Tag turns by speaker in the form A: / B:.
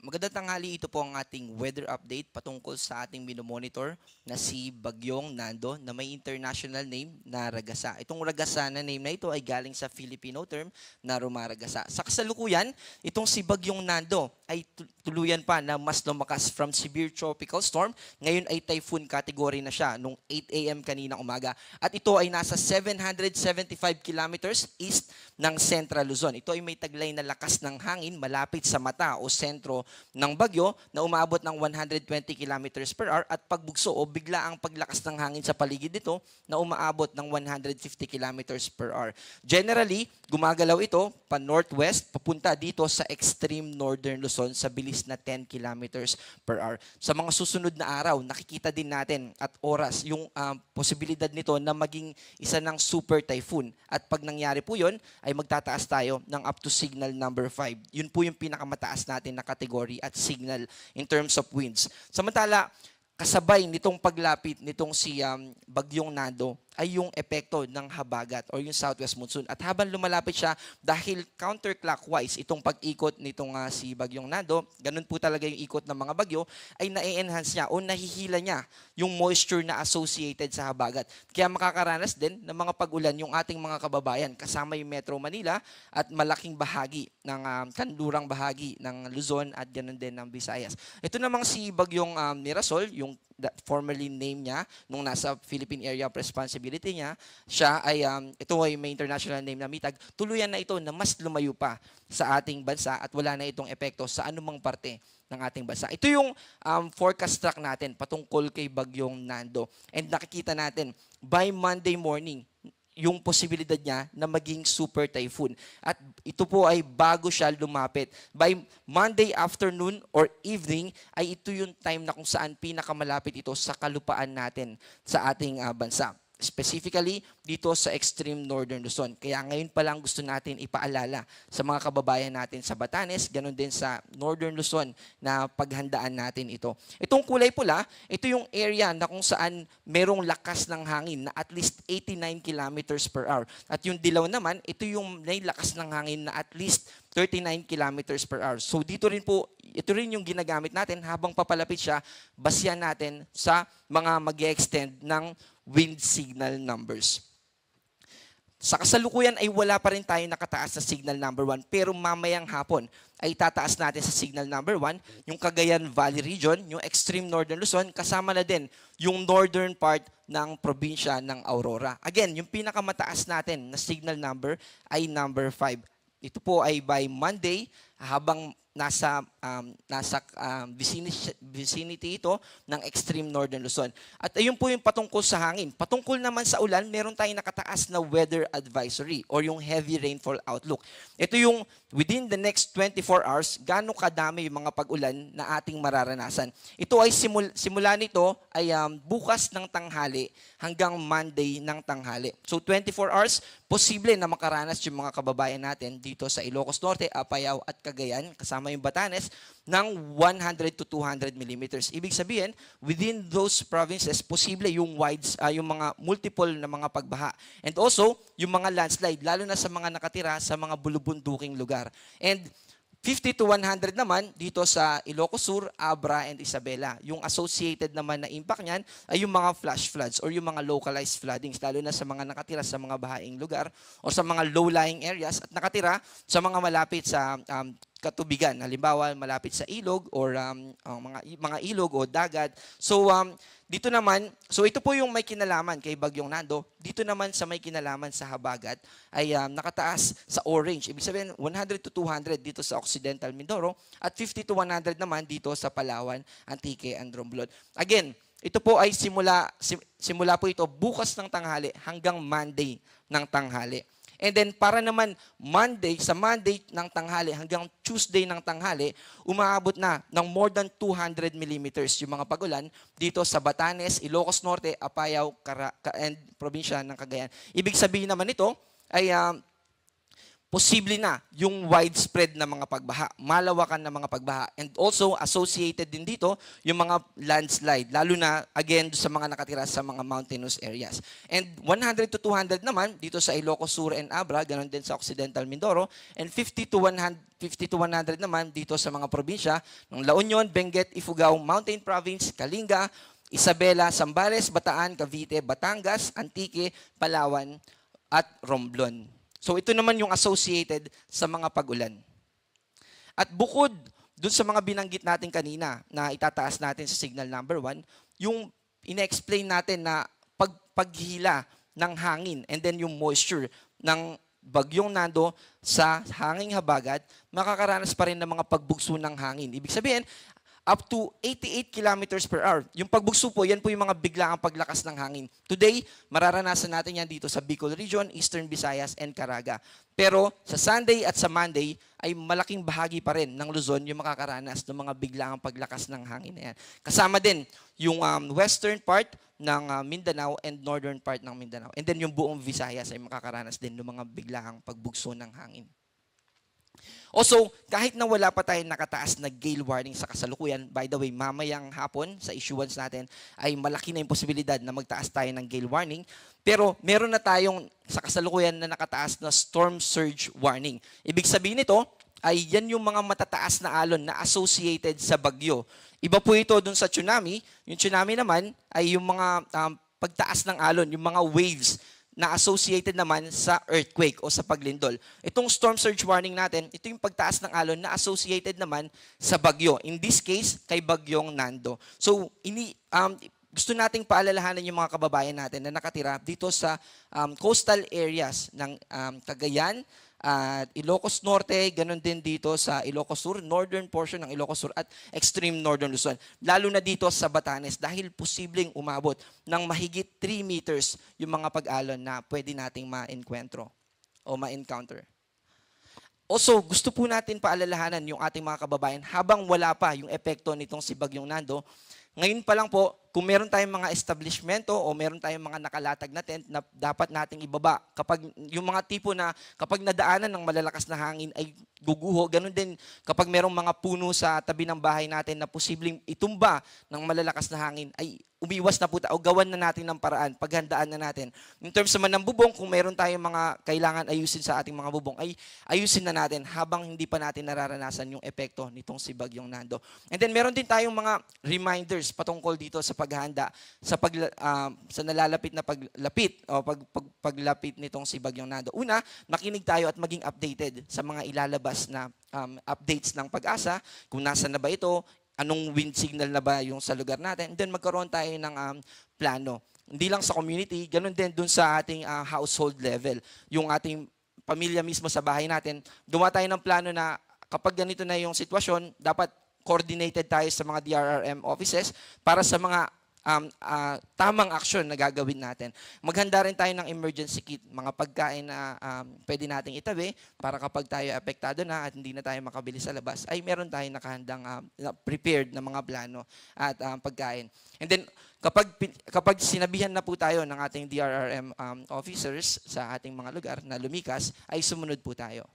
A: Magandang tanghali, ito po ang ating weather update patungkol sa ating minomonitor na si Bagyong Nando na may international name na Ragasa. Itong Ragasa na name na ito ay galing sa Filipino term na Rumaragasa. Sa kasalukuyan, itong si Bagyong Nando ay tuluyan pa na mas lumakas from severe tropical storm. Ngayon ay typhoon category na siya nung 8 a.m. kanina umaga. At ito ay nasa 775 kilometers east ng Central Luzon. Ito ay may taglay na lakas ng hangin malapit sa mata o sentro ng bagyo na umaabot ng 120 kilometers per hour at pagbugso o bigla ang paglakas ng hangin sa paligid nito na umaabot ng 150 kilometers per hour. Generally, gumagalaw ito pa northwest papunta dito sa extreme northern Luzon sa bilis na 10 kilometers per hour. Sa mga susunod na araw, nakikita din natin at oras yung posibilidad nito na maging isa ng super typhoon. At pag nangyari po yun, ay magtataas tayo ng up to signal number 5. Yun po yung pinakamataas natin na kategory at signal in terms of winds. Samantala, kasabay nitong paglapit nitong si Bagyong Nando ay yung epekto ng habagat or yung southwest monsoon. At habang lumalapit siya, dahil counterclockwise itong pag-ikot nitong si Bagyong Nando, ganun po talaga yung ikot ng mga bagyo, ay na-enhance niya o nahihila niya yung moisture na associated sa habagat. Kaya makakaranas din ng mga pag-ulan yung ating mga kababayan kasama yung Metro Manila at malaking bahagi ng kanlurang bahagi ng Luzon at ganun din ng Visayas. Ito namang si Bagyong Mirasol, yung formerly name niya nung nasa Philippine Area of Responsibility niya, siya ay, ito ay may international name na Mitag, tuluyan na ito na mas lumayo pa sa ating bansa at wala na itong epekto sa anumang parte ng ating bansa. Ito yung forecast track natin patungkol kay Bagyong Nando. And nakikita natin, by Monday morning, yung posibilidad niya na maging super typhoon. At ito po ay bago siya lumapit. By Monday afternoon or evening, ay ito yung time na kung saan pinakamalapit ito sa kalupaan natin sa ating bansa. Specifically, dito sa extreme northern Luzon. Kaya ngayon pa lang gusto natin ipaalala sa mga kababayan natin sa Batanes, ganun din sa northern Luzon na paghandaan natin ito. Itong kulay pula, ito yung area na kung saan merong lakas ng hangin na at least 89 kilometers per hour. At yung dilaw naman, ito yung may lakas ng hangin na at least 39 kilometers per hour. So dito rin po, ito rin yung ginagamit natin habang papalapit siya, basyan natin sa mga mag-extend ng wind signal numbers. Sa kasalukuyan ay wala pa rin tayo nakataas sa signal number 1 pero mamayang hapon ay tataas natin sa signal number 1 yung Cagayan Valley region, yung extreme northern Luzon, kasama na din yung northern part ng probinsya ng Aurora. Again, yung pinakamataas natin na signal number ay number 5. Ito po ay by Monday habang nasa vicinity ito ng extreme northern Luzon. At ayun po yung patungkol sa hangin. Patungkol naman sa ulan, meron tayong nakataas na weather advisory or yung heavy rainfall outlook. Ito yung within the next 24 hours, gaano kadami yung mga pag-ulan na ating mararanasan. Ito ay simula nito ay bukas ng tanghali hanggang Monday ng tanghali. So 24 hours, posible na makaranas yung mga kababayan natin dito sa Ilocos Norte, Apayao at Cagayan, kasama yung Batanes, ng 100 to 200 millimeters. Ibig sabihin, within those provinces, posible yung yung mga multiple na mga pagbaha. And also, yung mga landslide, lalo na sa mga nakatira sa mga bulubunduking lugar. And 50 to 100 naman dito sa Ilocos Sur, Abra, and Isabela. Yung associated naman na impact niyan ay yung mga flash floods or yung mga localized floodings, lalo na sa mga nakatira sa mga bahaing lugar o sa mga low-lying areas at nakatira sa mga malapit sa katubigan, halimbawa malapit sa ilog or mga ilog o dagat. So dito naman, so ito po yung may kinalaman kay Bagyong Nando. Dito naman sa may kinalaman sa habagat ay nakataas sa orange. Ibig sabihin 100 to 200 dito sa Occidental Mindoro at 50 to 100 naman dito sa Palawan, Antique and Romblon. Again, ito po ay simula po ito bukas ng tanghali hanggang Monday ng tanghali. And then para naman sa Monday ng tanghali hanggang Tuesday ng tanghali, umaabot na ng more than 200 millimeters yung mga pagulan dito sa Batanes, Ilocos Norte, Apayao, and probinsya ng Cagayan. Ibig sabihin naman ito ay posible na yung widespread na mga pagbaha, malawakan na mga pagbaha. And also, associated din dito yung mga landslide, lalo na, again, sa mga nakatira sa mga mountainous areas. And 100 to 200 naman dito sa Ilocos Sur and Abra, ganun din sa Occidental Mindoro, and 50 to 100 naman dito sa mga probinsya ng La Union, Benguet, Ifugao, Mountain Province, Kalinga, Isabela, Zambales, Bataan, Cavite, Batangas, Antique, Palawan, at Romblon. So ito naman yung associated sa mga pag-ulan. At bukod dun sa mga binanggit natin kanina na itataas natin sa signal number 1, yung ine-explain natin na paghila ng hangin and then yung moisture ng bagyong Nando sa hanging habagat, makakaranas pa rin ng mga pagbugso ng hangin. Ibig sabihin, up to 88 kilometers per hour. Yung pagbugso po, yan po yung mga biglaang paglakas ng hangin. Today, mararanasan natin yan dito sa Bicol Region, Eastern Visayas, and Caraga. Pero sa Sunday at sa Monday, ay malaking bahagi pa rin ng Luzon yung makakaranas ng mga biglaang paglakas ng hangin na yan. Kasama din yung western part ng Mindanao and northern part ng Mindanao. And then yung buong Visayas ay makakaranas din ng mga biglaang pagbugso ng hangin. Also, kahit na wala pa tayong nakataas na gale warning sa kasalukuyan, by the way, mamayang hapon sa issuance natin ay malaki na yung posibilidad na magtaas tayo ng gale warning. Pero meron na tayong sa kasalukuyan na nakataas na storm surge warning. Ibig sabihin nito ay yan yung mga matataas na alon na associated sa bagyo. Iba po ito dun sa tsunami. Yung tsunami naman ay yung mga pagtaas ng alon, yung mga waves na associated naman sa earthquake o sa paglindol. Itong storm surge warning natin, ito yung pagtaas ng alon na associated naman sa bagyo. In this case, kay bagyong Nando. So, gusto nating paalalahanan yung mga kababayan natin na nakatira dito sa coastal areas ng Cagayan, at Ilocos Norte, ganun din dito sa Ilocos Sur, northern portion ng Ilocos Sur at extreme northern Luzon. Lalo na dito sa Batanes dahil posibleng umabot ng mahigit 3 meters yung mga pag-alon na pwede nating ma-encuentro o ma-encounter. Also, gusto po natin paalalahanan yung ating mga kababayan habang wala pa yung epekto nitong si Bagyong Nando. Ngayon pa lang po, kung meron tayong mga establishmento o meron tayong mga nakalatag na tent na dapat nating ibaba, kapag yung mga tipo na kapag nadaanan ng malalakas na hangin ay guguho, ganun din kapag merong mga puno sa tabi ng bahay natin na posibleng itumba ng malalakas na hangin, ay umiwas na po o gawan na natin ng paraan, paghandaan na natin. In terms naman ng bubong, kung meron tayong mga kailangan ayusin sa ating mga bubong, ay ayusin na natin habang hindi pa natin nararanasan yung epekto nitong si Bagyong Nando. And then meron din tayong mga reminders patungkol dito sa paghahanda sa nalalapit na paglapit nitong si Bagyong Nando. Una, makinig tayo at maging updated sa mga ilalabas na updates ng Pag-asa, kung nasa na ba ito, anong wind signal na ba yung sa lugar natin, then magkaroon tayo ng plano. Hindi lang sa community, ganun din dun sa ating household level. Yung ating pamilya mismo sa bahay natin, gumawa tayo ng plano na kapag ganito na yung sitwasyon, dapat coordinated tayo sa mga DRRM offices para sa mga tamang aksyon na gagawin natin. Maghanda rin tayo ng emergency kit, mga pagkain na pwede nating itabi para kapag tayo apektado na at hindi na tayo makabili sa labas, ay meron tayong nakahandang prepared na mga plano at pagkain. And then, kapag sinabihan na po tayo ng ating DRRM officers sa ating mga lugar na lumikas, ay sumunod po tayo.